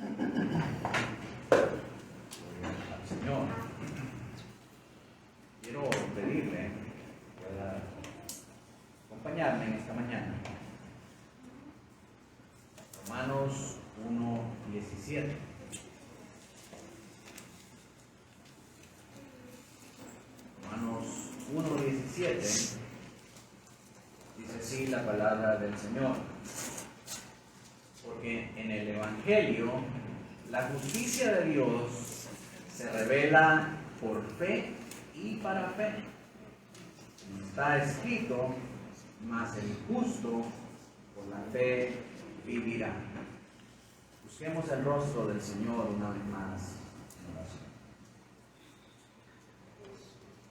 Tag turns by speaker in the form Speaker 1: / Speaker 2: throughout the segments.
Speaker 1: Al Señor, quiero pedirle que pueda acompañarme en esta mañana. Romanos 1:17. Romanos 1:17 dice así la palabra del Señor. Porque en el Evangelio la justicia de Dios se revela por fe y para fe. Como está escrito, mas el justo por la fe vivirá. Busquemos el rostro del Señor una vez más en oración.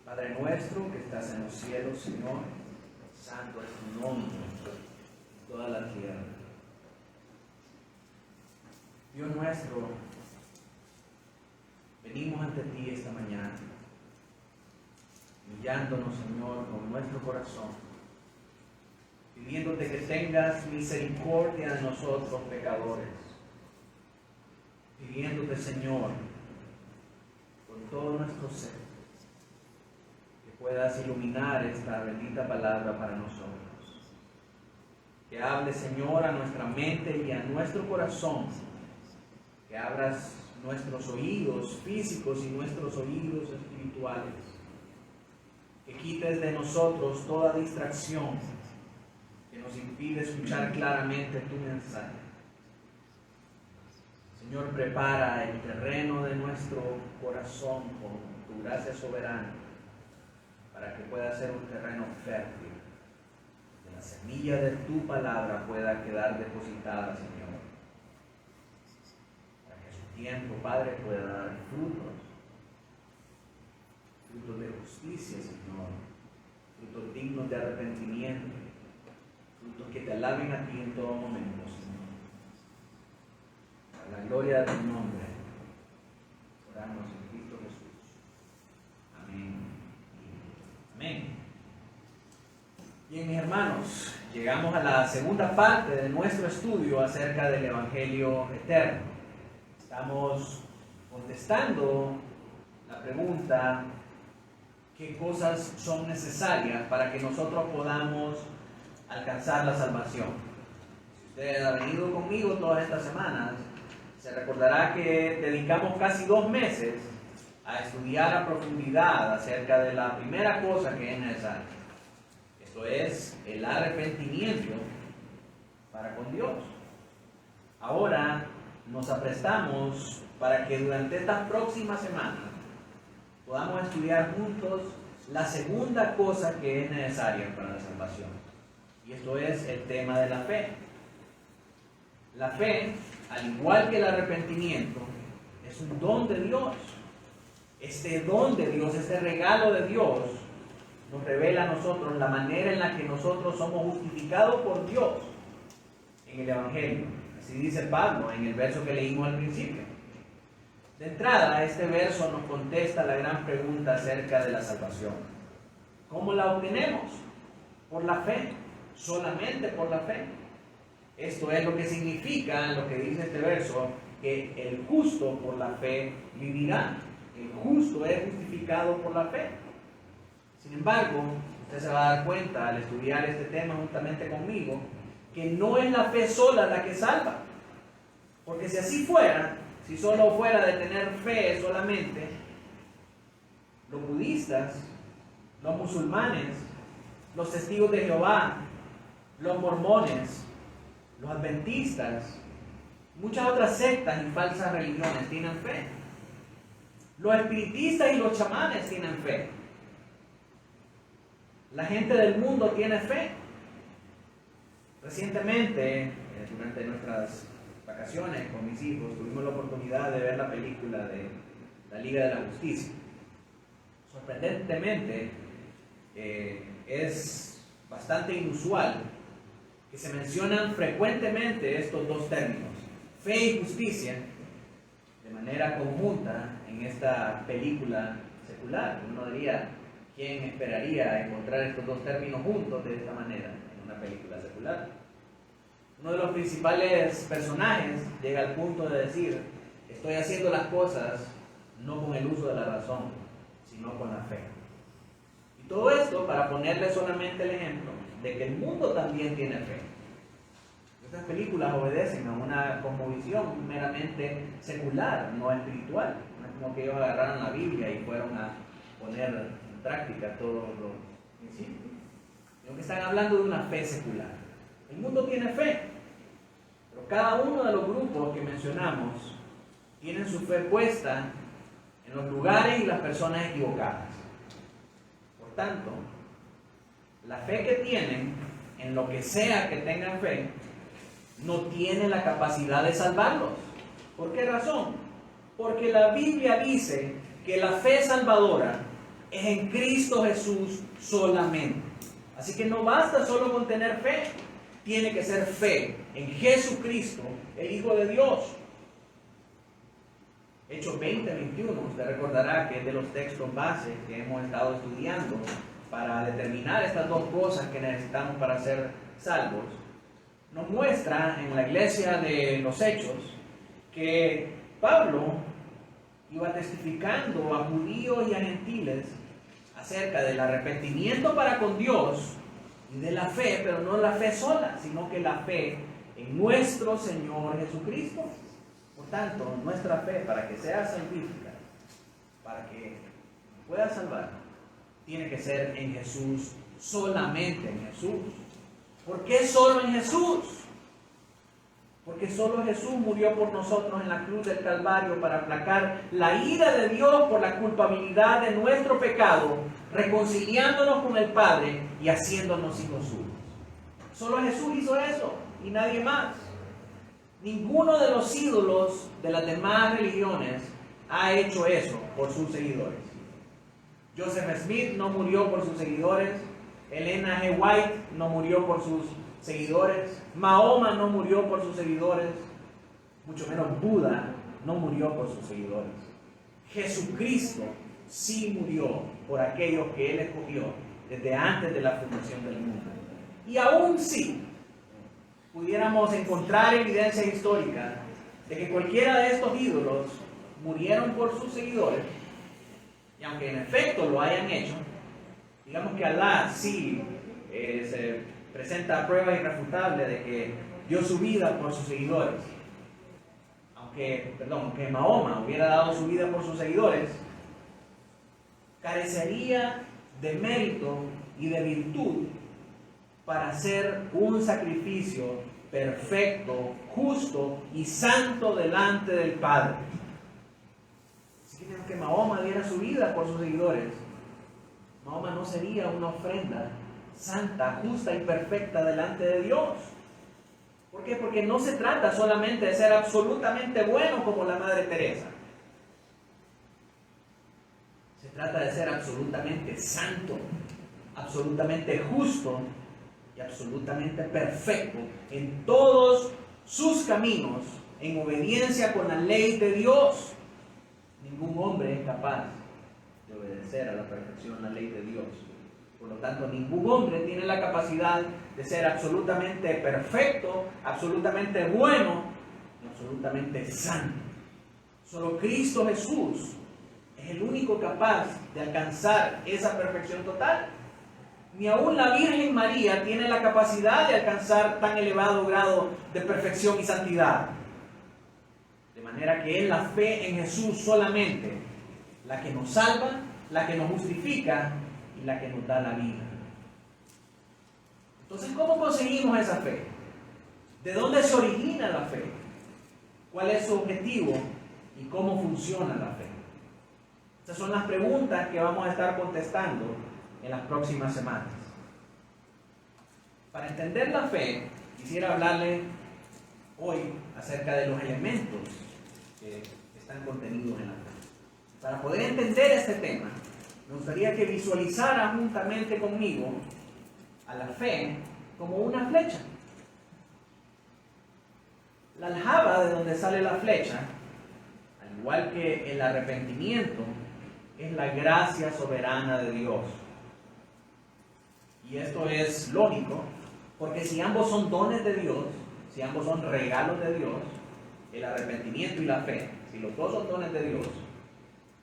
Speaker 1: Padre nuestro que estás en los cielos, Señor, santo es tu nombre en toda la tierra. Dios nuestro, venimos ante ti esta mañana, humillándonos, Señor, con nuestro corazón, pidiéndote que tengas misericordia de nosotros pecadores, pidiéndote, Señor, con todo nuestro ser, que puedas iluminar esta bendita palabra para nosotros. Que hable, Señor, a nuestra mente y a nuestro corazón. Que abras nuestros oídos físicos y nuestros oídos espirituales. Que quites de nosotros toda distracción que nos impide escuchar claramente tu mensaje. Señor, prepara el terreno de nuestro corazón con tu gracia soberana para que pueda ser un terreno fértil. Que la semilla de tu palabra pueda quedar depositada, Señor. Tiempo, Padre, pueda dar frutos de justicia, Señor, frutos dignos de arrepentimiento, frutos que te alaben a ti en todo momento, Señor. A la gloria de tu nombre, oramos en Cristo Jesús. Amén y amén. Bien, mis hermanos, llegamos a la segunda parte de nuestro estudio acerca del Evangelio eterno. Estamos contestando la pregunta: ¿qué cosas son necesarias para que nosotros podamos alcanzar la salvación? Si usted ha venido conmigo todas estas semanas, se recordará que dedicamos casi 2 meses a estudiar a profundidad acerca de la primera cosa que es necesaria. Esto es el arrepentimiento para con Dios. Ahora nos aprestamos para que durante estas próximas semanas podamos estudiar juntos la segunda cosa que es necesaria para la salvación. Y esto es el tema de la fe. La fe, al igual que el arrepentimiento, es un don de Dios. Este don de Dios, este regalo de Dios, nos revela a nosotros la manera en la que nosotros somos justificados por Dios en el Evangelio. Así dice Pablo en el verso que leímos al principio. De entrada, este verso nos contesta la gran pregunta acerca de la salvación. ¿Cómo la obtenemos? Por la fe, solamente por la fe. Esto es lo que significa, lo que dice este verso, que el justo por la fe vivirá. El justo es justificado por la fe. Sin embargo, usted se va a dar cuenta al estudiar este tema juntamente conmigo, que no es la fe sola la que salva. Porque si así fuera, si solo fuera de tener fe solamente, los budistas, los musulmanes, los testigos de Jehová, los mormones, los adventistas, muchas otras sectas y falsas religiones tienen fe. Los espiritistas y los chamanes tienen fe. La gente del mundo tiene fe. Recientemente, durante nuestras vacaciones con mis hijos, tuvimos la oportunidad de ver la película de la Liga de la Justicia. Sorprendentemente, es bastante inusual que se mencionan frecuentemente estos dos términos, fe y justicia, de manera conjunta en esta película secular. Uno diría, ¿quién esperaría encontrar estos dos términos juntos de esta manera en una película secular? Uno de los principales personajes llega al punto de decir, estoy haciendo las cosas no con el uso de la razón, sino con la fe. Y todo esto para ponerle solamente el ejemplo de que el mundo también tiene fe. Estas películas obedecen a una cosmovisión meramente secular, no espiritual. No es como que ellos agarraron la Biblia y fueron a poner en práctica todos los principios, sino que están hablando de una fe secular. El mundo tiene fe, pero cada uno de los grupos que mencionamos tienen su fe puesta en los lugares y las personas equivocadas. Por tanto, la fe que tienen, en lo que sea que tengan fe, no tiene la capacidad de salvarlos. ¿Por qué razón? Porque la Biblia dice que la fe salvadora es en Cristo Jesús solamente. Así que no basta solo con tener fe, tiene que ser fe en Jesucristo, el Hijo de Dios. Hechos 20:21, usted recordará que es de los textos base que hemos estado estudiando para determinar estas dos cosas que necesitamos para ser salvos. Nos muestra en la iglesia de los Hechos que Pablo iba testificando a judíos y a gentiles acerca del arrepentimiento para con Dios y de la fe, pero no la fe sola, sino que la fe en nuestro Señor Jesucristo. Por tanto, nuestra fe, para que sea salvífica, para que pueda salvar, tiene que ser en Jesús, solamente en Jesús. ¿Por qué solo en Jesús? Porque solo Jesús murió por nosotros en la cruz del Calvario para aplacar la ira de Dios por la culpabilidad de nuestro pecado, reconciliándonos con el Padre y haciéndonos hijos suyos. Solo Jesús hizo eso y nadie más. Ninguno de los ídolos de las demás religiones ha hecho eso por sus seguidores. Joseph Smith no murió por sus seguidores. Elena G. White no murió por sus seguidores. Mahoma no murió por sus seguidores. Mucho menos Buda no murió por sus seguidores. Jesucristo sí murió por aquellos que Él escogió desde antes de la fundación del mundo. Y aún sí pudiéramos encontrar evidencia histórica de que cualquiera de estos ídolos murieron por sus seguidores, y aunque en efecto lo hayan hecho, digamos que Alá sí se presenta prueba irrefutable de que dio su vida por sus seguidores. Aunque Mahoma hubiera dado su vida por sus seguidores, carecería de mérito y de virtud para hacer un sacrificio perfecto, justo y santo delante del Padre. Así que aunque Mahoma diera su vida por sus seguidores, Mahoma no sería una ofrenda santa, justa y perfecta delante de Dios. ¿Por qué? Porque no se trata solamente de ser absolutamente bueno como la Madre Teresa. Se trata de ser absolutamente santo, absolutamente justo y absolutamente perfecto en todos sus caminos, en obediencia con la ley de Dios. Ningún hombre es capaz de obedecer a la perfección la ley de Dios. Por lo tanto, ningún hombre tiene la capacidad de ser absolutamente perfecto, absolutamente bueno y absolutamente santo. Solo Cristo Jesús es el único capaz de alcanzar esa perfección total. Ni aún la Virgen María tiene la capacidad de alcanzar tan elevado grado de perfección y santidad. De manera que es la fe en Jesús solamente la que nos salva, la que nos justifica y la que nos da la vida. Entonces, ¿cómo conseguimos esa fe? ¿De dónde se origina la fe? ¿Cuál es su objetivo? ¿Y cómo funciona la fe? Estas son las preguntas que vamos a estar contestando en las próximas semanas. Para entender la fe, quisiera hablarle hoy acerca de los elementos que están contenidos en la fe. Para poder entender este tema, me gustaría que visualizara juntamente conmigo a la fe como una flecha. La aljaba de donde sale la flecha, al igual que el arrepentimiento, es la gracia soberana de Dios. Y esto es lógico, porque si ambos son dones de Dios, si ambos son regalos de Dios, el arrepentimiento y la fe, si los dos son dones de Dios,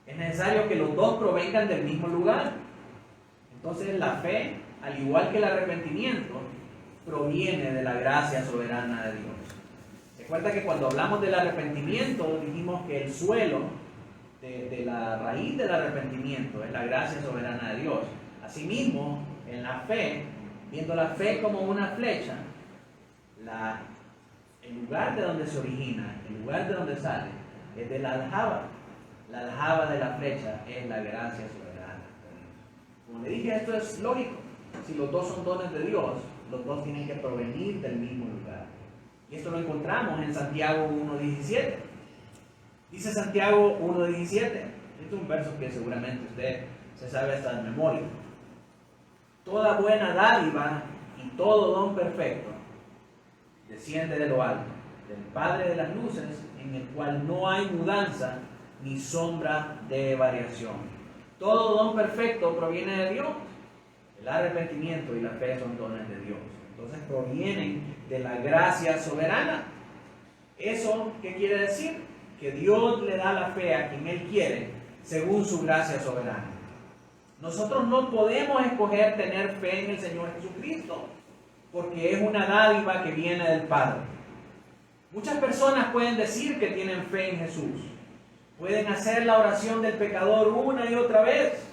Speaker 1: es necesario que los dos provengan del mismo lugar. Entonces la fe, al igual que el arrepentimiento, proviene de la gracia soberana de Dios. Recuerda que cuando hablamos del arrepentimiento, dijimos que el suelo de la raíz del arrepentimiento es la gracia soberana de Dios. Asimismo, en la fe, viendo la fe como una flecha, el lugar de donde se origina, el lugar de donde sale, es de la aljaba. La aljaba de la flecha es la gracia soberana de Dios. Como le dije, esto es lógico. Si los dos son dones de Dios, los dos tienen que provenir del mismo lugar. Y esto lo encontramos en Santiago 1:17. Dice Santiago 1:17. Este es un verso que seguramente usted se sabe hasta de memoria. Toda buena dádiva y todo don perfecto desciende de lo alto, del Padre de las luces, en el cual no hay mudanza ni sombra de variación. Todo don perfecto proviene de Dios. El arrepentimiento y la fe son dones de Dios. Entonces provienen de la gracia soberana. ¿Eso qué quiere decir? Que Dios le da la fe a quien Él quiere, según su gracia soberana. Nosotros no podemos escoger tener fe en el Señor Jesucristo, porque es una dádiva que viene del Padre. Muchas personas pueden decir que tienen fe en Jesús. Pueden hacer la oración del pecador una y otra vez.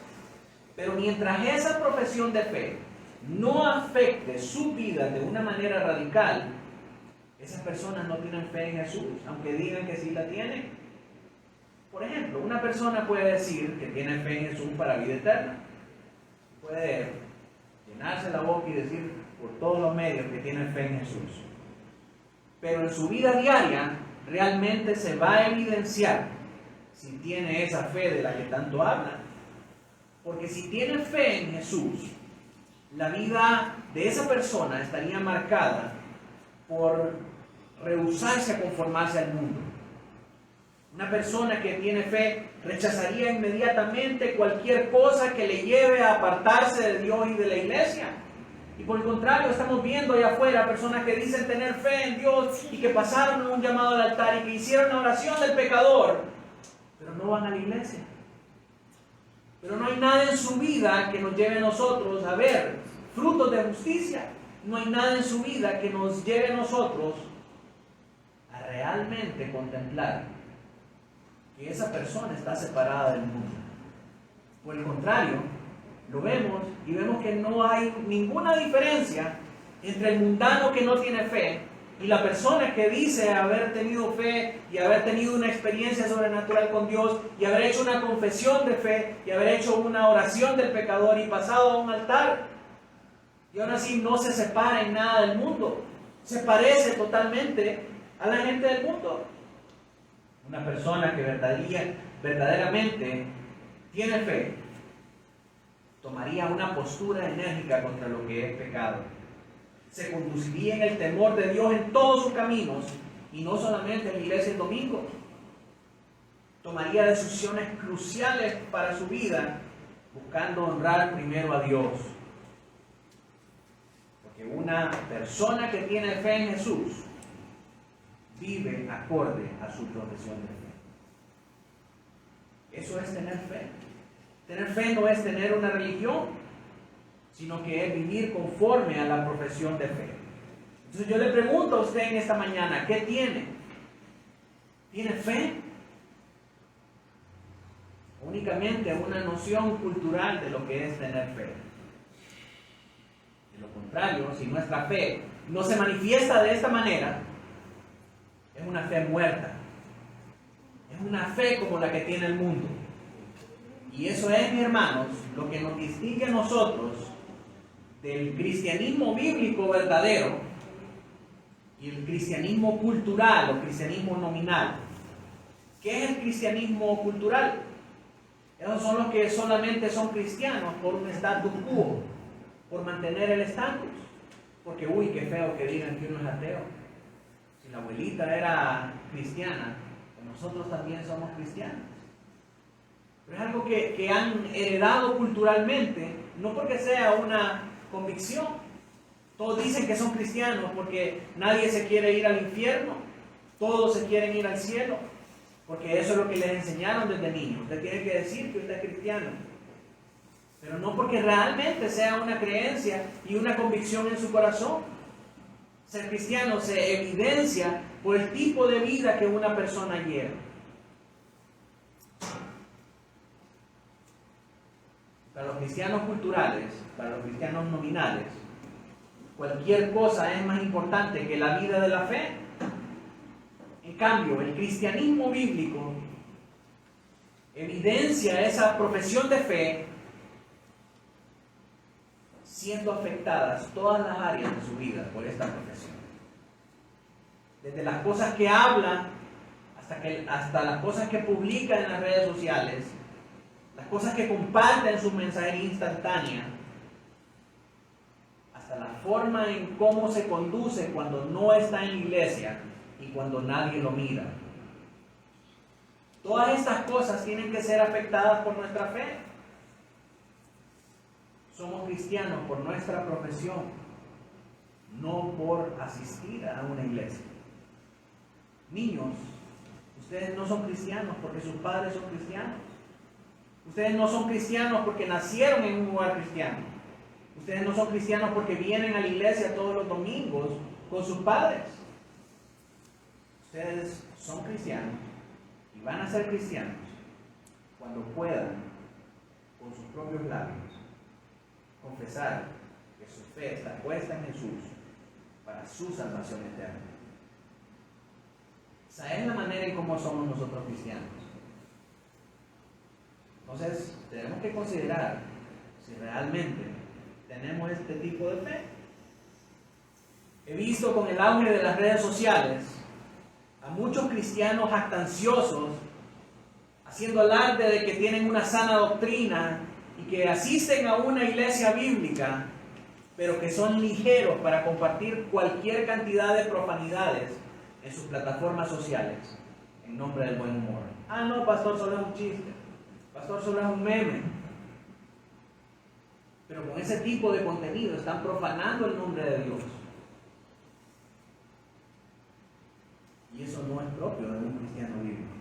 Speaker 1: Pero mientras esa profesión de fe no afecte su vida de una manera radical, esas personas no tienen fe en Jesús, aunque digan que sí la tienen. Por ejemplo, una persona puede decir que tiene fe en Jesús para vida eterna. Puede llenarse la boca y decir por todos los medios que tiene fe en Jesús. Pero en su vida diaria realmente se va a evidenciar si tiene esa fe de la que tanto habla. Porque si tiene fe en Jesús, la vida de esa persona estaría marcada por rehusarse a conformarse al mundo. Una persona que tiene fe rechazaría inmediatamente cualquier cosa que le lleve a apartarse de Dios y de la iglesia. Y por el contrario, estamos viendo allá afuera personas que dicen tener fe en Dios y que pasaron un llamado al altar y que hicieron la oración del pecador, pero no van a la iglesia. Pero no hay nada en su vida que nos lleve a nosotros a ver frutos de justicia. No hay nada en su vida que nos lleve a nosotros a realmente contemplar que esa persona está separada del mundo. Por el contrario, lo vemos y vemos que no hay ninguna diferencia entre el mundano que no tiene fe y la persona que dice haber tenido fe y haber tenido una experiencia sobrenatural con Dios y haber hecho una confesión de fe y haber hecho una oración del pecador y pasado a un altar. Y aún así no se separa en nada del mundo. Se parece totalmente a la gente del mundo. Una persona que verdaderamente tiene fe tomaría una postura enérgica contra lo que es pecado. Se conduciría en el temor de Dios en todos sus caminos y no solamente en la iglesia el domingo. Tomaría decisiones cruciales para su vida buscando honrar primero a Dios. Porque una persona que tiene fe en Jesús vive acorde a su profesión de fe. Eso es tener fe. Tener fe no es tener una religión, sino que es vivir conforme a la profesión de fe. Entonces yo le pregunto a usted en esta mañana, ¿qué tiene? ¿Tiene fe? Únicamente una noción cultural de lo que es tener fe. De lo contrario, si nuestra fe no se manifiesta de esta manera, es una fe muerta. Es una fe como la que tiene el mundo. Y eso es, mis hermanos, lo que nos distingue a nosotros del cristianismo bíblico verdadero y el cristianismo cultural o cristianismo nominal. ¿Qué es el cristianismo cultural? Esos son los que solamente son cristianos por un status quo, por mantener el estatus. Porque, uy, qué feo que digan que uno es ateo. Si la abuelita era cristiana, nosotros también somos cristianos. Pero es algo que han heredado culturalmente, no porque sea una convicción, Todos dicen que son cristianos porque nadie se quiere ir al infierno. Todos se quieren ir al cielo. Porque eso es lo que les enseñaron desde niños. Usted tiene que decir que usted es cristiano. Pero no porque realmente sea una creencia y una convicción en su corazón. Ser cristiano se evidencia por el tipo de vida que una persona lleva. Para los cristianos culturales, para los cristianos nominales, cualquier cosa es más importante que la vida de la fe. En cambio, el cristianismo bíblico evidencia esa profesión de fe siendo afectadas todas las áreas de su vida por esta profesión. Desde las cosas que hablan hasta las cosas que publican en las redes sociales, las cosas que comparten en su mensajería instantánea, hasta la forma en cómo se conduce cuando no está en la iglesia y cuando nadie lo mira. Todas estas cosas tienen que ser afectadas por nuestra fe. Somos cristianos por nuestra profesión, no por asistir a una iglesia. Niños, ustedes no son cristianos porque sus padres son cristianos. Ustedes no son cristianos porque nacieron en un lugar cristiano. Ustedes no son cristianos porque vienen a la iglesia todos los domingos con sus padres. Ustedes son cristianos y van a ser cristianos cuando puedan, con sus propios labios, confesar que su fe está puesta en Jesús para su salvación eterna. Esa es la manera en cómo somos nosotros cristianos. Entonces, tenemos que considerar si realmente tenemos este tipo de fe. He visto con el auge de las redes sociales a muchos cristianos jactanciosos haciendo alarde de que tienen una sana doctrina y que asisten a una iglesia bíblica, pero que son ligeros para compartir cualquier cantidad de profanidades en sus plataformas sociales en nombre del buen humor. Ah, no, pastor, solo es un chiste. Pastor, solo es un meme. Pero con ese tipo de contenido están profanando el nombre de Dios. Y eso no es propio de un cristiano bíblico.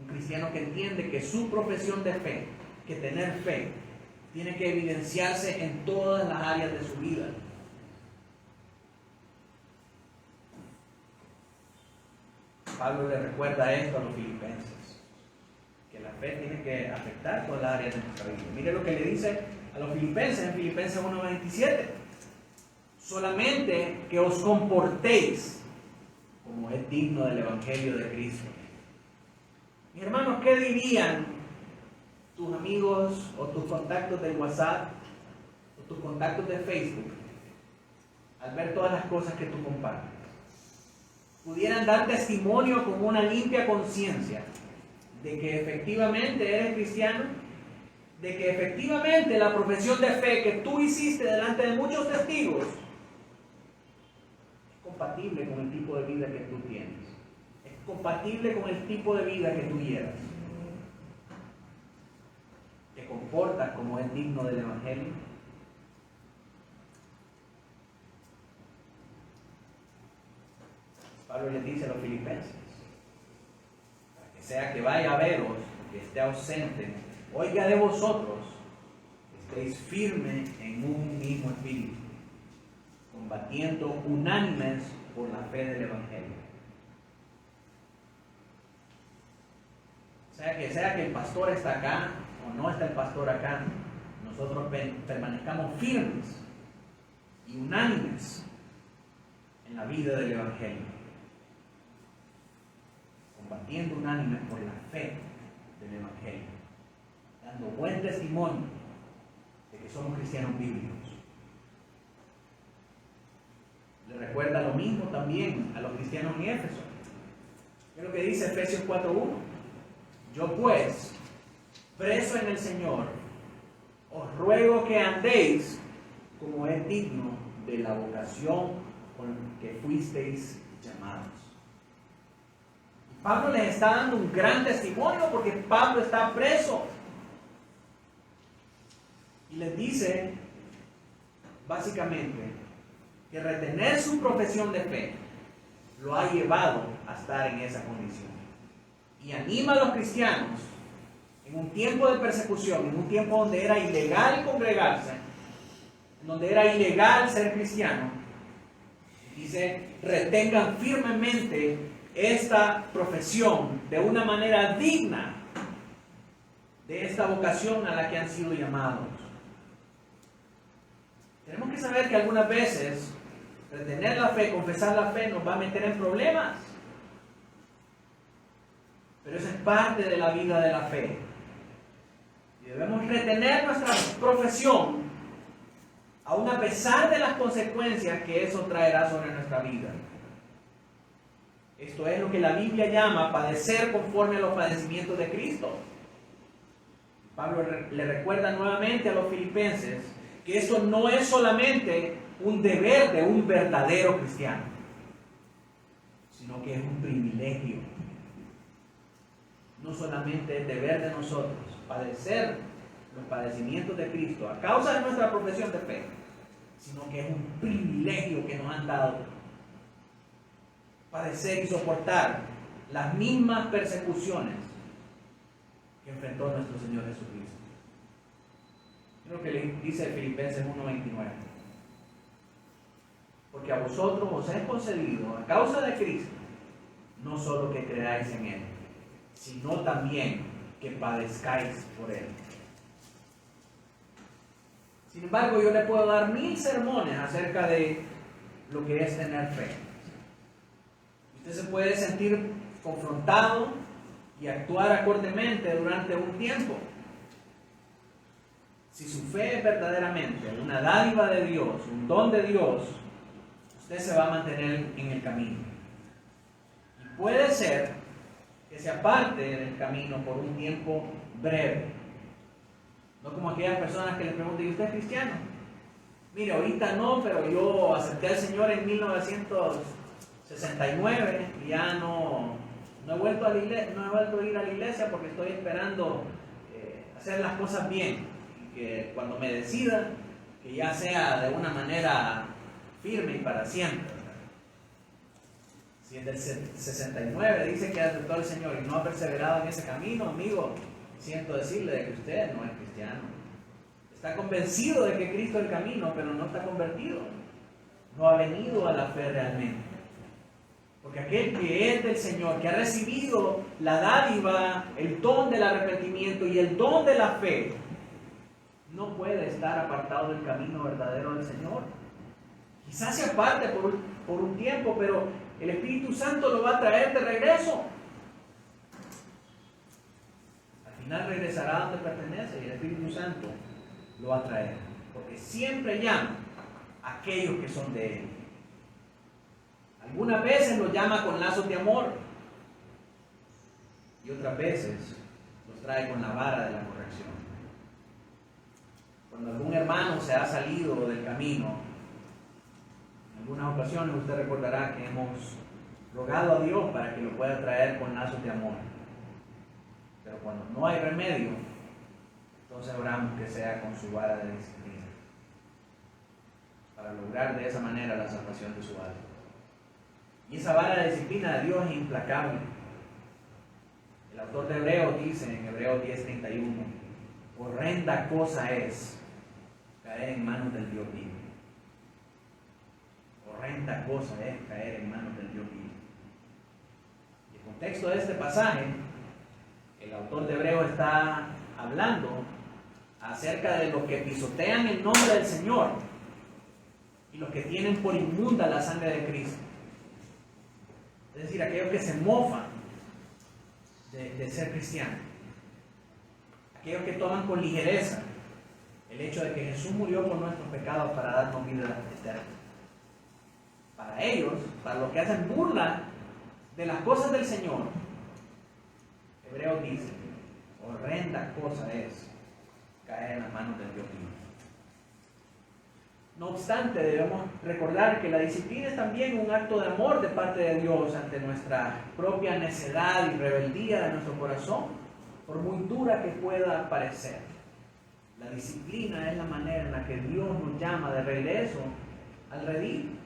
Speaker 1: Un cristiano que entiende que su profesión de fe, que tener fe, tiene que evidenciarse en todas las áreas de su vida. Pablo le recuerda esto a los filipenses, que la fe tiene que afectar todas las áreas de nuestra vida. Mire lo que le dice a los filipenses en Filipenses 1:27. Solamente que os comportéis como es digno del Evangelio de Cristo. Mis hermanos, ¿qué dirían tus amigos o tus contactos del WhatsApp o tus contactos de Facebook al ver todas las cosas que tú compartes? Pudieran dar testimonio con una limpia conciencia de que efectivamente eres cristiano, de que efectivamente la profesión de fe que tú hiciste delante de muchos testigos es compatible con el tipo de vida que tú tienes, es compatible con el tipo de vida que tú llevas. ¿Te comportas como es digno del Evangelio? Pablo les dice a los filipenses, para que sea que vaya a veros, que esté ausente, oiga de vosotros, que estéis firmes en un mismo espíritu, combatiendo unánimes por la fe del Evangelio. Sea que el pastor está acá o no está el pastor acá, nosotros permanezcamos firmes y unánimes en la vida del Evangelio, combatiendo unánimes por la fe del Evangelio, dando buen testimonio de que somos cristianos bíblicos. Le recuerda lo mismo también a los cristianos en Éfeso. ¿Qué es lo que dice Efesios 4:1? Yo pues, preso en el Señor, os ruego que andéis como es digno de la vocación con que fuisteis llamados. Pablo les está dando un gran testimonio porque Pablo está preso. Y les dice, básicamente, que retener su profesión de fe lo ha llevado a estar en esa condición. Y anima a los cristianos en un tiempo de persecución, en un tiempo donde era ilegal congregarse, en donde era ilegal ser cristiano. Dice, retengan firmemente esta profesión de una manera digna de esta vocación a la que han sido llamados. Tenemos que saber que algunas veces retener la fe, confesar la fe, nos va a meter en problemas. Pero eso es parte de la vida de la fe. Y debemos retener nuestra profesión, aun a pesar de las consecuencias que eso traerá sobre nuestra vida. Esto es lo que la Biblia llama padecer conforme a los padecimientos de Cristo. Pablo le recuerda nuevamente a los filipenses que esto no es solamente un deber de un verdadero cristiano, sino que es un privilegio. No solamente es deber de nosotros padecer los padecimientos de Cristo a causa de nuestra profesión de fe, sino que es un privilegio que nos han dado padecer y soportar las mismas persecuciones que enfrentó nuestro Señor Jesucristo. Creo que le dice Filipenses 1:29. Porque a vosotros os es concedido, a causa de Cristo, no solo que creáis en Él, sino también que padezcáis por Él. Sin embargo, yo le puedo dar 1000 sermones acerca de lo que es tener fe. Usted se puede sentir confrontado y actuar acordemente durante un tiempo. Si su fe es verdaderamente una dádiva de Dios, un don de Dios, usted se va a mantener en el camino. Y puede ser que se aparte del camino por un tiempo breve. No como aquellas personas que les preguntan, ¿y usted es cristiano? Mire, ahorita no, pero yo acepté al Señor en 1969 y ya no he vuelto a la iglesia, no he vuelto a ir a la iglesia porque estoy esperando hacer las cosas bien. Que cuando me decida, que ya sea de una manera firme y para siempre. Si es del 69 dice que aceptó al Señor y no ha perseverado en ese camino, amigo, siento decirle de que usted no es cristiano. Está convencido de que Cristo es el camino, pero no está convertido. No ha venido a la fe realmente. Porque aquel que es del Señor, que ha recibido la dádiva, el don del arrepentimiento y el don de la fe, no puede estar apartado del camino verdadero del Señor. Quizás se aparte por un tiempo, pero el Espíritu Santo lo va a traer de regreso. Al final regresará donde pertenece y el Espíritu Santo lo va a traer. Porque siempre llama a aquellos que son de Él. Algunas veces los llama con lazos de amor y otras veces los trae con la vara de la corrección. Cuando algún hermano se ha salido del camino, en algunas ocasiones usted recordará que hemos rogado a Dios para que lo pueda traer con lazos de amor. Pero cuando no hay remedio, entonces oramos que sea con su vara de disciplina, para lograr de esa manera la salvación de su alma. Y esa vara de disciplina de Dios es implacable. El autor de Hebreos dice en Hebreos 10:31, horrenda cosa es caer en manos del Dios vivo. Horrenda cosa es caer en manos del Dios vivo. Y el contexto de este pasaje, el autor de Hebreos está hablando acerca de los que pisotean el nombre del Señor y los que tienen por inmunda la sangre de Cristo. Es decir, aquellos que se mofan de ser cristianos. Aquellos que toman con ligereza el hecho de que Jesús murió por nuestros pecados para darnos vida eterna. Para ellos, para los que hacen burla de las cosas del Señor, Hebreos dice, horrenda cosa es caer en las manos del Dios vivo. No obstante, debemos recordar que la disciplina es también un acto de amor de parte de Dios ante nuestra propia necedad y rebeldía de nuestro corazón, por muy dura que pueda parecer. La disciplina es la manera en la que Dios nos llama de regreso al redil,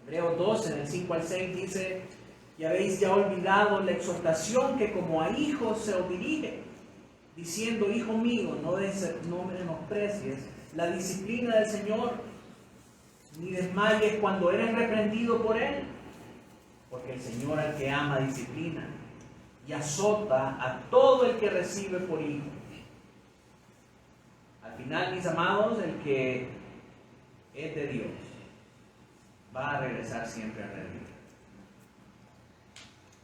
Speaker 1: Hebreos 12, del 5 al 6 dice: y habéis ya olvidado la exhortación que como a hijos se os dirige, diciendo: hijo mío, no menosprecies la disciplina del Señor, ni desmayes cuando eres reprendido por Él, porque el Señor al que ama disciplina y azota a todo el que recibe por hijo. Al final, mis amados, el que es de Dios va a regresar siempre a redimir.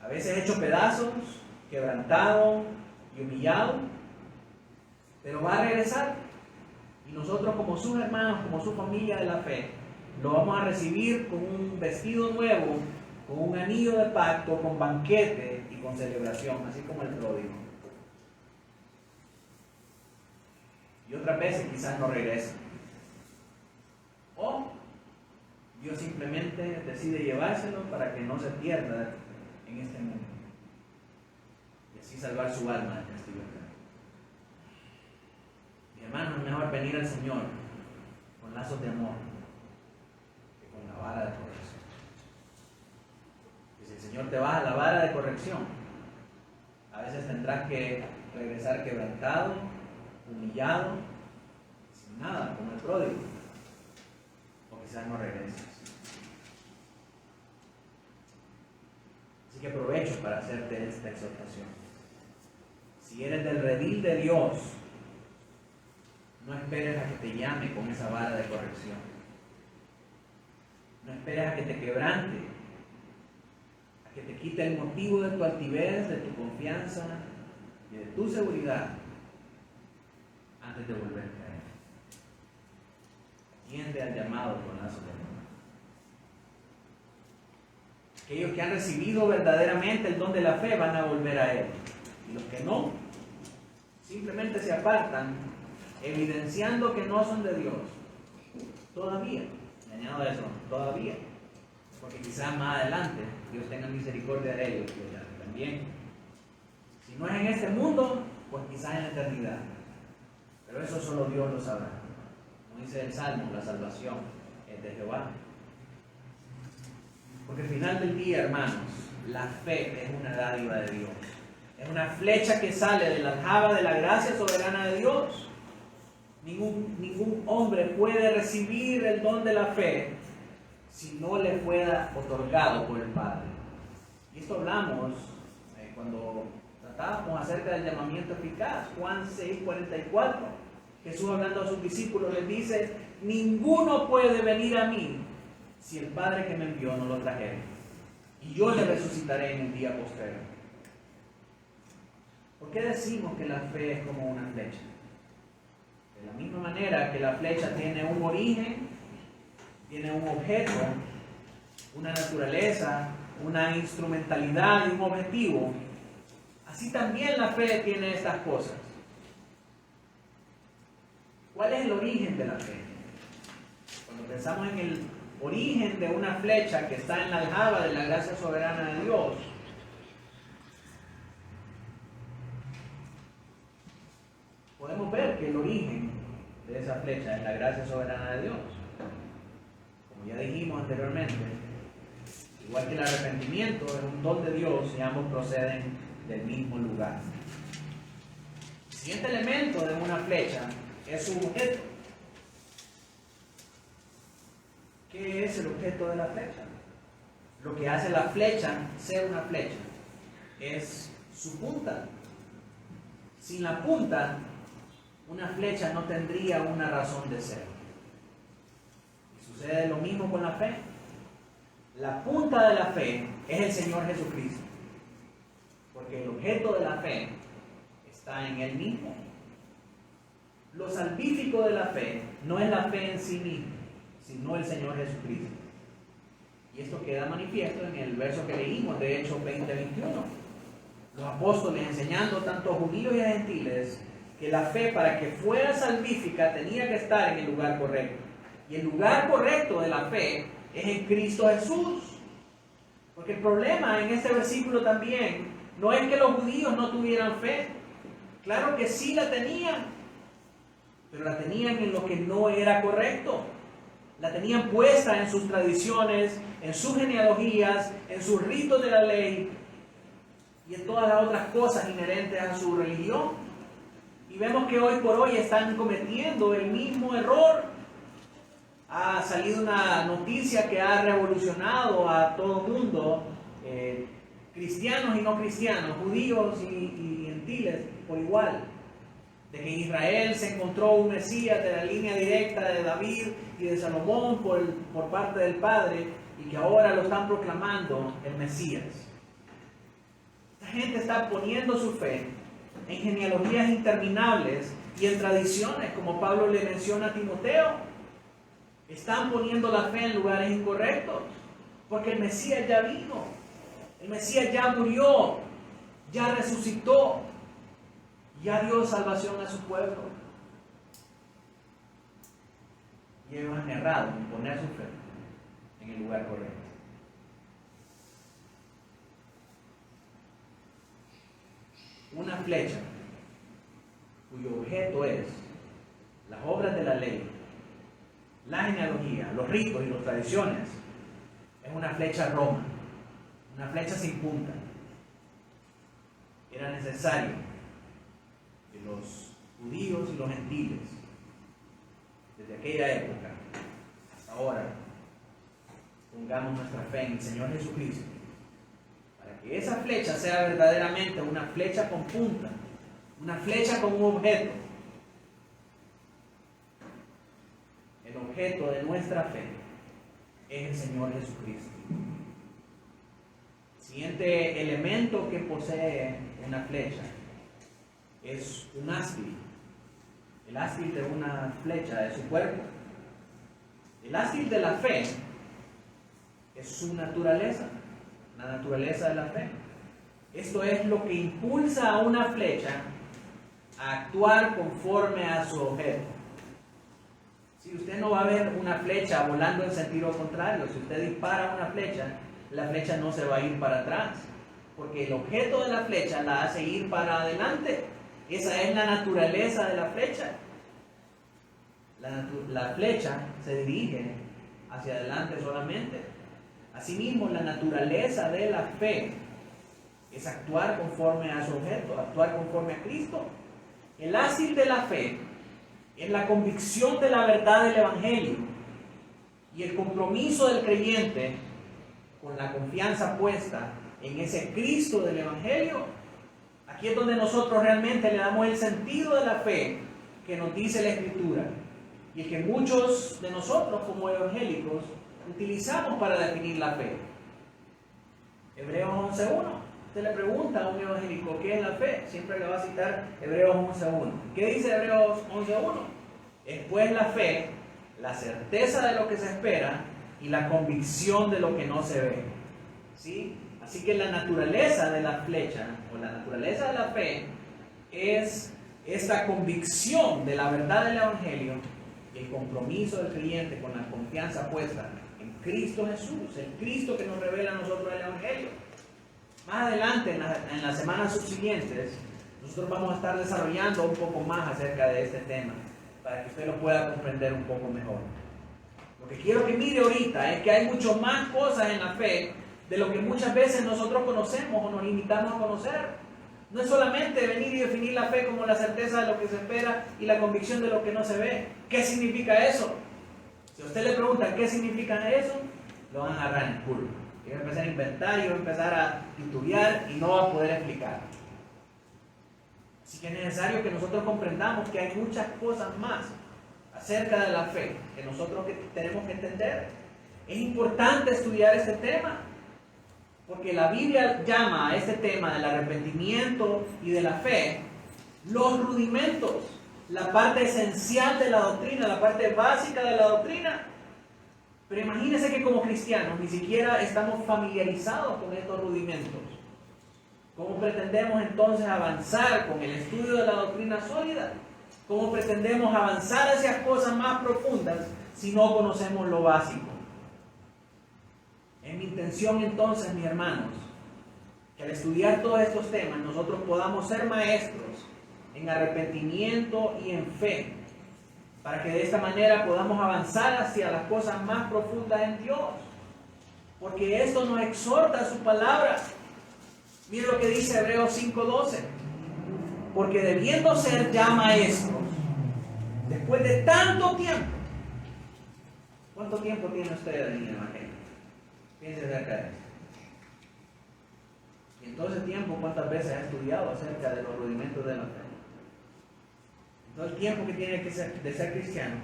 Speaker 1: A veces hecho pedazos, quebrantado y humillado, pero va a regresar. Y nosotros, como sus hermanos, como su familia de la fe, lo vamos a recibir con un vestido nuevo, con un anillo de pacto, con banquete y con celebración, así como el pródigo. Y otras veces quizás no regrese. O Dios simplemente decide llevárselo para que no se pierda en este mundo. Y así salvar su alma del castigo eterno. Mi hermano, es mejor venir al Señor con lazos de amor que con la vara de corrección. Y si el Señor te baja la vara de corrección, a veces tendrás que regresar quebrantado, humillado, sin nada, como el pródigo. O quizás no regreses. Así que aprovecho para hacerte esta exhortación. Si eres del redil de Dios, no esperes a que te llame con esa vara de corrección. No esperes a que te quebrante, a que te quite el motivo de tu altivez, de tu confianza y de tu seguridad antes de volverte a Él. Atiende al llamado con lazos de amor. Aquellos que han recibido verdaderamente el don de la fe van a volver a Él. Y los que no, simplemente se apartan, evidenciando que no son de Dios. Todavía, y añado eso, todavía. Porque quizás más adelante Dios tenga misericordia de ellos también. Si no es en este mundo, pues quizás en la eternidad. Pero eso solo Dios lo sabrá. Como dice el Salmo, la salvación es de Jehová. Porque al final del día, hermanos, la fe es una dádiva de Dios. Es una flecha que sale de la aljaba de la gracia soberana de Dios. Ningún hombre puede recibir el don de la fe si no le fuera otorgado por el Padre. Y esto hablamos cuando tratábamos acerca del llamamiento eficaz. Juan 6:44. Jesús, hablando a sus discípulos, les dice: ninguno puede venir a mí si el Padre que me envió no lo trajere, y yo le resucitaré en el día postrero. ¿Por qué decimos que la fe es como una flecha? De la misma manera que la flecha tiene un origen, tiene un objeto, una naturaleza, una instrumentalidad y un objetivo, así también la fe tiene estas cosas. ¿Cuál es el origen de la fe? Cuando pensamos en el origen de una flecha que está en la aljaba de la gracia soberana de Dios, podemos ver que el origen de esa flecha es la gracia soberana de Dios. Como ya dijimos anteriormente, igual que el arrepentimiento es un don de Dios y ambos proceden del mismo lugar. El siguiente elemento de una flecha es su objeto. ¿Qué es el objeto de la flecha? Lo que hace la flecha ser una flecha es su punta. Sin la punta, una flecha no tendría una razón de ser. Y sucede lo mismo con la fe. La punta de la fe es el Señor Jesucristo, porque el objeto de la fe está en Él mismo. Lo salvífico de la fe no es la fe en sí misma, sino el Señor Jesucristo. Y esto queda manifiesto en el verso que leímos de Hechos 20:21. Los apóstoles enseñando tanto a judíos y a gentiles que la fe, para que fuera salvífica, tenía que estar en el lugar correcto. Y el lugar correcto de la fe es en Cristo Jesús. Porque el problema en este versículo también no es que los judíos no tuvieran fe. Claro que sí la tenían, pero la tenían en lo que no era correcto. La tenían puesta en sus tradiciones, en sus genealogías, en sus ritos de la ley y en todas las otras cosas inherentes a su religión. Y vemos que hoy por hoy están cometiendo el mismo error. Ha salido una noticia que ha revolucionado a todo el mundo, cristianos y no cristianos, judíos y gentiles por igual, de que en Israel se encontró un Mesías de la línea directa de David y de Salomón por parte del Padre, y que ahora lo están proclamando el Mesías. Esta gente está poniendo su fe en genealogías interminables y en tradiciones, como Pablo le menciona a Timoteo. Están poniendo la fe en lugares incorrectos, porque el Mesías ya vino, el Mesías ya murió, ya resucitó, ya dio salvación a su pueblo. Y ellos han errado en poner su fe en el lugar correcto. Una flecha cuyo objeto es las obras de la ley, la genealogía, los ritos y las tradiciones, es una flecha roma, una flecha sin punta. Era necesario que los judíos y los gentiles, desde aquella época hasta ahora, pongamos nuestra fe en el Señor Jesucristo, para que esa flecha sea verdaderamente una flecha con punta, una flecha con un objeto. El objeto de nuestra fe es el Señor Jesucristo. El siguiente elemento que posee una flecha es un ástil. El ástil de una flecha de su cuerpo. El ástil de la fe es su naturaleza, la naturaleza de la fe. Esto es lo que impulsa a una flecha a actuar conforme a su objeto. Si usted no va a ver una flecha volando en sentido contrario, si usted dispara una flecha, la flecha no se va a ir para atrás, porque el objeto de la flecha la hace ir para adelante. Esa es la naturaleza de la flecha. La flecha se dirige hacia adelante solamente. Asimismo, la naturaleza de la fe es actuar conforme a su objeto, actuar conforme a Cristo. El ástil de la fe es la convicción de la verdad del Evangelio y el compromiso del creyente con la confianza puesta en ese Cristo del Evangelio. Aquí es donde nosotros realmente le damos el sentido de la fe que nos dice la Escritura y el que muchos de nosotros como evangélicos utilizamos para definir la fe. Hebreos 11.1. Usted le pregunta a un evangélico ¿qué es la fe? Siempre le va a citar Hebreos 11.1. ¿Qué dice Hebreos 11.1? Es pues la fe, la certeza de lo que se espera y la convicción de lo que no se ve. ¿Sí? Así que la naturaleza de la flecha o la naturaleza de la fe es esta convicción de la verdad del Evangelio y el compromiso del creyente con la confianza puesta en Cristo Jesús, el Cristo que nos revela a nosotros el Evangelio. Más adelante, en las semanas subsiguientes, nosotros vamos a estar desarrollando un poco más acerca de este tema, para que usted lo pueda comprender un poco mejor. Lo que quiero que mire ahorita es que hay mucho más cosas en la fe de lo que muchas veces nosotros conocemos o nos limitamos a conocer. No es solamente venir y definir la fe como la certeza de lo que se espera y la convicción de lo que no se ve. ¿Qué significa eso? Si a usted le pregunta qué significa eso, lo van a agarrar en curva. Y va a empezar a inventar y va a empezar a titubear y no va a poder explicar. Así que es necesario que nosotros comprendamos que hay muchas cosas más acerca de la fe que nosotros tenemos que entender. Es importante estudiar este tema, porque la Biblia llama a este tema del arrepentimiento y de la fe los rudimentos, la parte esencial de la doctrina, la parte básica de la doctrina. Pero imagínense que como cristianos ni siquiera estamos familiarizados con estos rudimentos. ¿Cómo pretendemos entonces avanzar con el estudio de la doctrina sólida? ¿Cómo pretendemos avanzar hacia cosas más profundas si no conocemos lo básico? Es mi intención entonces, mis hermanos, que al estudiar todos estos temas nosotros podamos ser maestros en arrepentimiento y en fe, para que de esta manera podamos avanzar hacia las cosas más profundas en Dios. Porque esto nos exhorta a su palabra. Mire lo que dice Hebreos 5:12. Porque debiendo ser ya maestros, después de tanto tiempo. ¿Cuánto tiempo tiene usted en el Evangelio? Piense acerca de eso. Y en todo ese tiempo, ¿cuántas veces ha estudiado acerca de los rudimentos de la fe? En todo el tiempo que tiene de ser cristiano,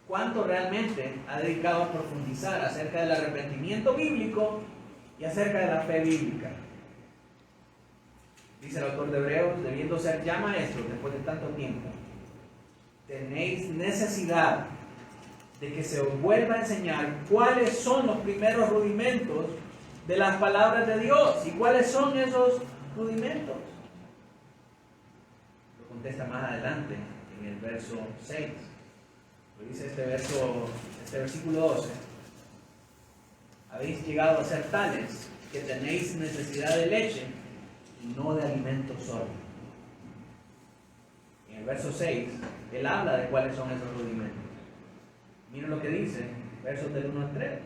Speaker 1: ¿cuánto realmente ha dedicado a profundizar acerca del arrepentimiento bíblico y acerca de la fe bíblica? Dice el autor de Hebreos, debiendo ser ya maestros después de tanto tiempo, tenéis necesidad de que se os vuelva a enseñar cuáles son los primeros rudimentos de las palabras de Dios. ¿Y cuáles son esos rudimentos? Lo contesta más adelante en el verso 6. Lo dice este versículo 12. Habéis llegado a ser tales que tenéis necesidad de leche y no de alimento sólido. En el verso 6, él habla de cuáles son esos rudimentos. Miren lo que dice, versos del 1 al 3.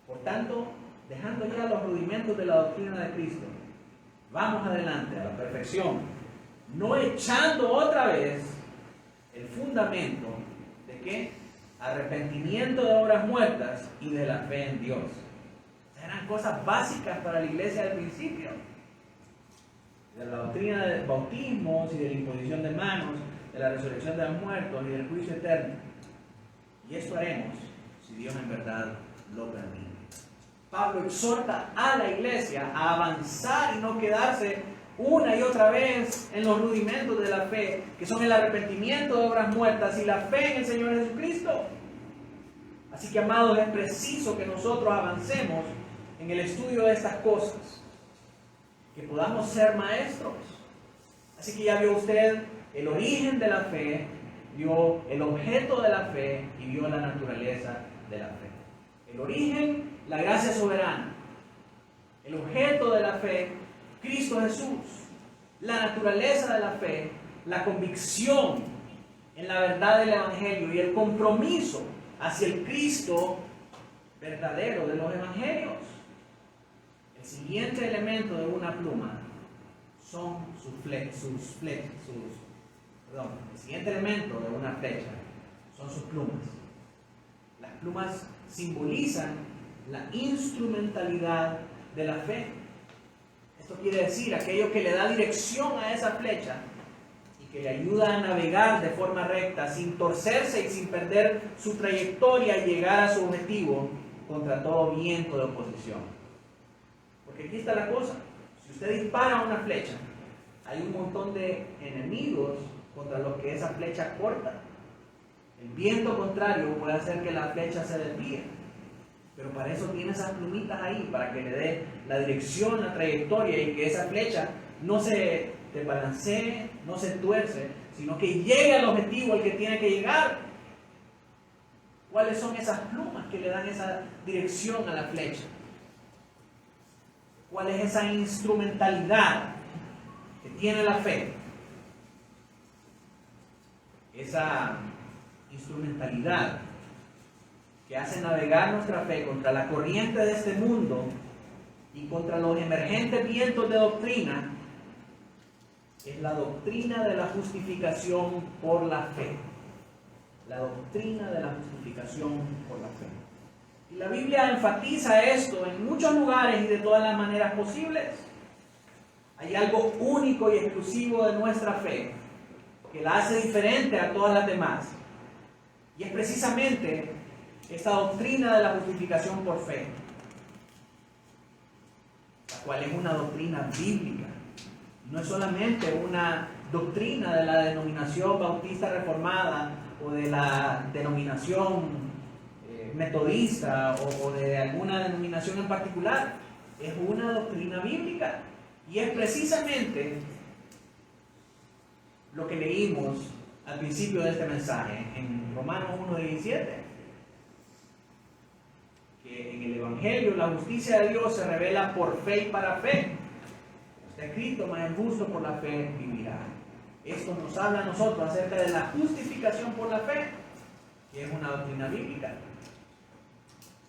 Speaker 1: Por tanto, dejando ya los rudimentos de la doctrina de Cristo, vamos adelante a la perfección, no echando otra vez el fundamento de ¿qué? Arrepentimiento de obras muertas y de la fe en Dios. Eran cosas básicas para la iglesia al principio. De la doctrina de bautismos y de la imposición de manos, de la resurrección de los muertos y del juicio eterno. Y esto haremos si Dios en verdad lo permite. Pablo exhorta a la iglesia a avanzar y no quedarse una y otra vez en los rudimentos de la fe, que son el arrepentimiento de obras muertas y la fe en el Señor Jesucristo. Así que, amados, es preciso que nosotros avancemos en el estudio de estas cosas, que podamos ser maestros. Así que ya vio usted el origen de la fe, vio el objeto de la fe y vio la naturaleza de la fe. El origen, la gracia soberana. El objeto de la fe, Cristo Jesús. La naturaleza de la fe, la convicción en la verdad del Evangelio y el compromiso hacia el Cristo verdadero de los Evangelios. El siguiente elemento de una pluma son el siguiente elemento de una flecha son sus plumas. Las plumas simbolizan la instrumentalidad de la fe. Esto quiere decir aquello que le da dirección a esa flecha y que le ayuda a navegar de forma recta, sin torcerse y sin perder su trayectoria y llegar a su objetivo contra todo viento de oposición. Porque aquí está la cosa. Si usted dispara una flecha, hay un montón de enemigos contra los que esa flecha corta. El viento contrario puede hacer que la flecha se desvíe. Pero para eso tiene esas plumitas ahí, para que le dé la dirección, la trayectoria y que esa flecha no se desbalancee, no se tuerce, sino que llegue al objetivo al que tiene que llegar. ¿Cuáles son esas plumas que le dan esa dirección a la flecha? ¿Cuál es esa instrumentalidad que tiene la fe? Esa instrumentalidad que hace navegar nuestra fe contra la corriente de este mundo y contra los emergentes vientos de doctrina, es la doctrina de la justificación por la fe. La doctrina de la justificación por la fe. Y la Biblia enfatiza esto en muchos lugares y de todas las maneras posibles. Hay algo único y exclusivo de nuestra fe que la hace diferente a todas las demás. Y es precisamente esta doctrina de la justificación por fe, la cual es una doctrina bíblica. No es solamente una doctrina de la denominación bautista reformada o de la denominación metodista o de alguna denominación en particular. Es una doctrina bíblica. Y es precisamente lo que leímos al principio de este mensaje, en Romanos 1:17. Que en el Evangelio la justicia de Dios se revela por fe y para fe. Está escrito, mas el justo por la fe vivirá. esto nos habla a nosotros acerca de la justificación por la fe, que es una doctrina bíblica.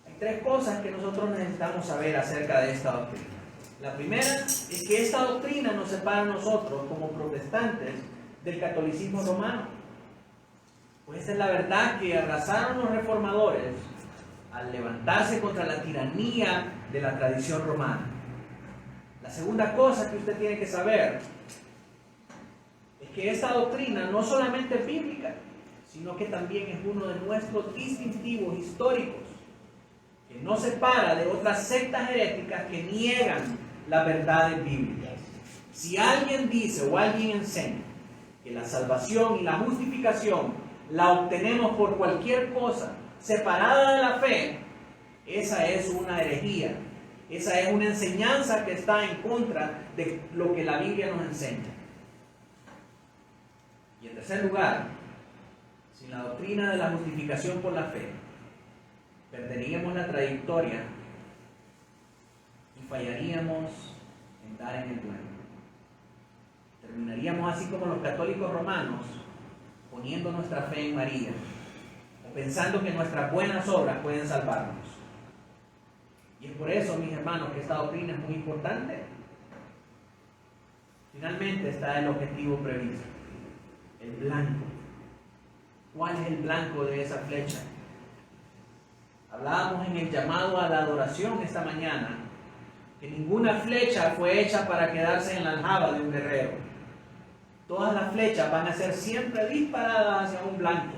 Speaker 1: Hay tres cosas que nosotros necesitamos saber acerca de esta doctrina. La primera es que esta doctrina nos separa a nosotros como protestantes del catolicismo romano. Pues es la verdad que arrasaron los reformadores al levantarse contra la tiranía de la tradición romana. La segunda cosa que usted tiene que saber es que esta doctrina no solamente es bíblica, sino que también es uno de nuestros distintivos históricos, que nos separa de otras sectas heréticas que niegan las verdades bíblicas. Si alguien dice o alguien enseña que la salvación y la justificación la obtenemos por cualquier cosa separada de la fe, esa es una herejía. Esa es una enseñanza que está en contra de lo que la Biblia nos enseña. Y en tercer lugar, sin la doctrina de la justificación por la fe, perderíamos la trayectoria y fallaríamos en dar en el blanco. Terminaríamos así como los católicos romanos, poniendo nuestra fe en María, o pensando que nuestras buenas obras pueden salvarnos. Y es por eso, mis hermanos, que esta doctrina es muy importante. Finalmente está el objetivo previsto, el blanco. ¿Cuál es el blanco de esa flecha? Hablábamos en el llamado a la adoración esta mañana, que ninguna flecha fue hecha para quedarse en la aljaba de un guerrero. Todas las flechas van a ser siempre disparadas hacia un blanco,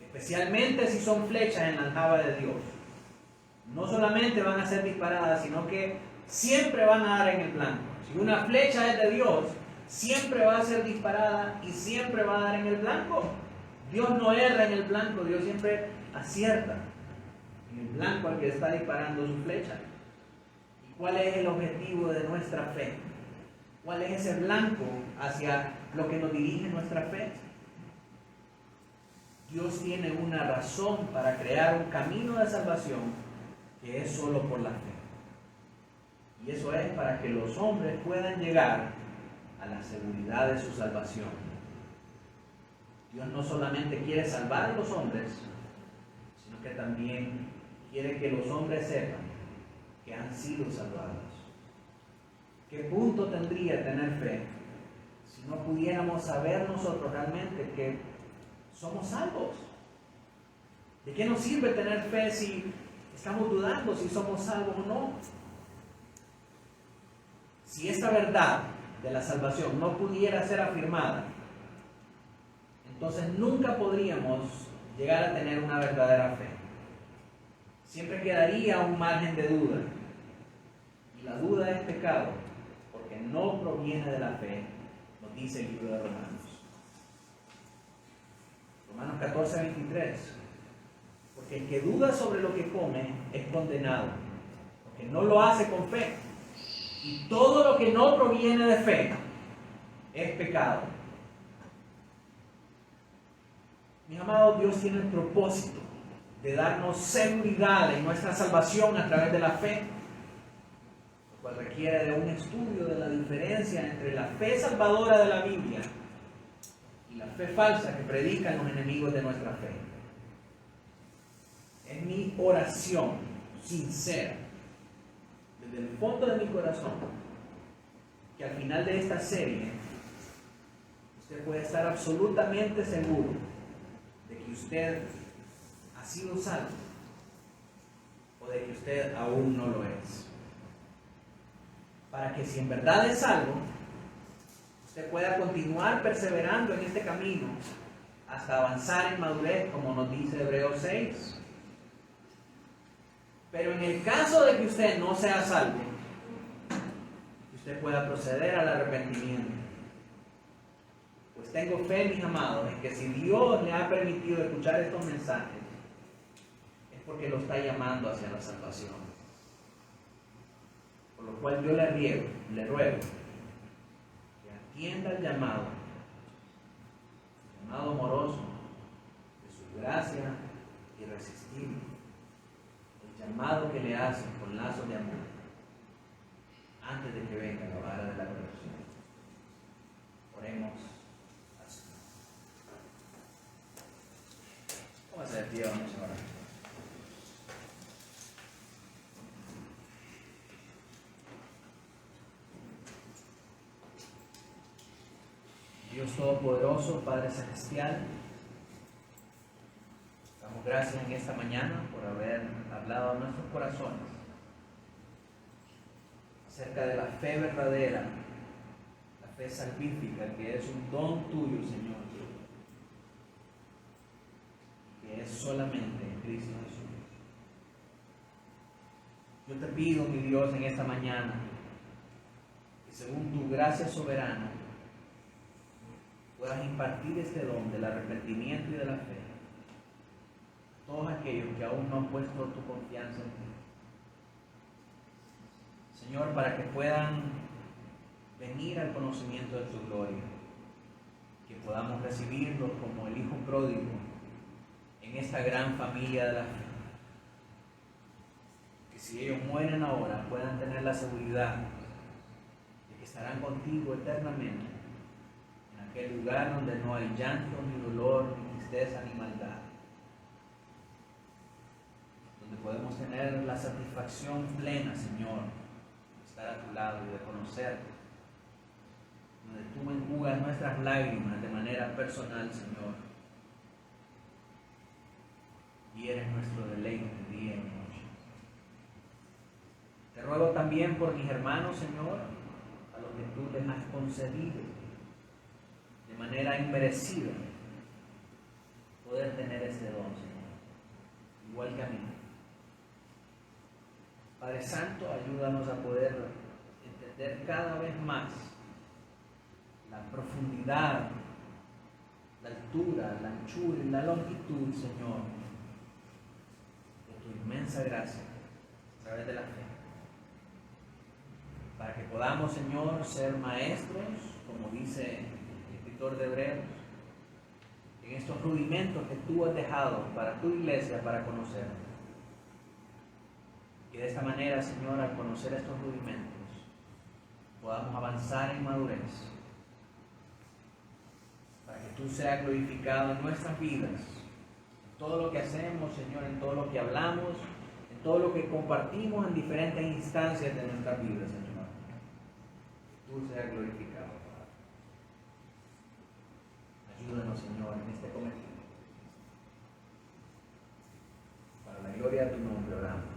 Speaker 1: especialmente si son flechas en la aljaba de Dios. No solamente van a ser disparadas, sino que siempre van a dar en el blanco. Si una flecha es de Dios, siempre va a ser disparada y siempre va a dar en el blanco. Dios no erra en el blanco, Dios siempre acierta en el blanco al que está disparando su flecha. ¿Y cuál es el objetivo de nuestra fe? ¿Cuál es ese blanco hacia lo que nos dirige nuestra fe? Dios tiene una razón para crear un camino de salvación que es solo por la fe. Y eso es para que los hombres puedan llegar a la seguridad de su salvación. Dios no solamente quiere salvar a los hombres, sino que también quiere que los hombres sepan que han sido salvados. ¿Qué punto tendría tener fe si no pudiéramos saber nosotros realmente que somos salvos? ¿De qué nos sirve tener fe si estamos dudando si somos salvos o no? Si esta verdad de la salvación no pudiera ser afirmada, entonces nunca podríamos llegar a tener una verdadera fe. Siempre quedaría un margen de duda. Y la duda es pecado, porque no proviene de la fe, nos dice el libro de Romanos. Romanos 14:23. Porque el que duda sobre lo que come es condenado, porque no lo hace con fe. Y todo lo que no proviene de fe es pecado. Mis amados, Dios tiene el propósito de darnos seguridad en nuestra salvación a través de la fe, lo cual requiere de un estudio de la diferencia entre la fe salvadora de la Biblia y la fe falsa que predican los enemigos de nuestra fe. Es mi oración sincera, desde el fondo de mi corazón, que al final de esta serie usted puede estar absolutamente seguro de que usted ha sido salvo o de que usted aún no lo es. Para que si en verdad es salvo, usted pueda continuar perseverando en este camino hasta avanzar en madurez, como nos dice Hebreos 6. Pero en el caso de que usted no sea salvo, que usted pueda proceder al arrepentimiento. Pues tengo fe, mis amados, en que si Dios le ha permitido escuchar estos mensajes, es porque lo está llamando hacia la salvación. Por lo cual yo le ruego que atienda el llamado amoroso de su gracia irresistible, el llamado que le hacen con lazos de amor antes de que venga la vara de la corrección. Oremos. Dios Todopoderoso, Padre Celestial, damos gracias en esta mañana por haber hablado a nuestros corazones acerca de la fe verdadera, la fe salvífica, que es un don tuyo, Señor, que es solamente en Cristo Jesús. Yo te pido, mi Dios, en esta mañana, que según tu gracia soberana, puedas impartir este don del arrepentimiento y de la fe a todos aquellos que aún no han puesto tu confianza en ti. Señor, para que puedan venir al conocimiento de tu gloria, que podamos recibirlos como el Hijo pródigo en esta gran familia de la fe. Que si ellos mueren ahora, puedan tener la seguridad de que estarán contigo eternamente, en aquel lugar donde no hay llanto, ni dolor, ni tristeza, ni maldad, donde podemos tener la satisfacción plena, Señor, de estar a tu lado y de conocerte, donde tú enjugas nuestras lágrimas de manera personal, Señor, y eres nuestro deleite día y noche. Te ruego también por mis hermanos, Señor, a los que tú les has concedido de manera inmerecida poder tener este don, Señor, igual que a mí. Padre Santo, ayúdanos a poder entender cada vez más la profundidad, la altura, la anchura y la longitud, Señor, de tu inmensa gracia a través de la fe. Para que podamos, Señor, ser maestros, como dice el escritor de Hebreos, en estos rudimentos que tú has dejado para tu iglesia para conocer. Que de esta manera, Señor, al conocer estos rudimentos, podamos avanzar en madurez, para que tú seas glorificado en nuestras vidas, en todo lo que hacemos, Señor, en todo lo que hablamos, en todo lo que compartimos en diferentes instancias de nuestras vidas, Señor. Que tú seas glorificado, Padre. Ayúdanos, Señor, en este cometido. Para la gloria de tu nombre, oramos.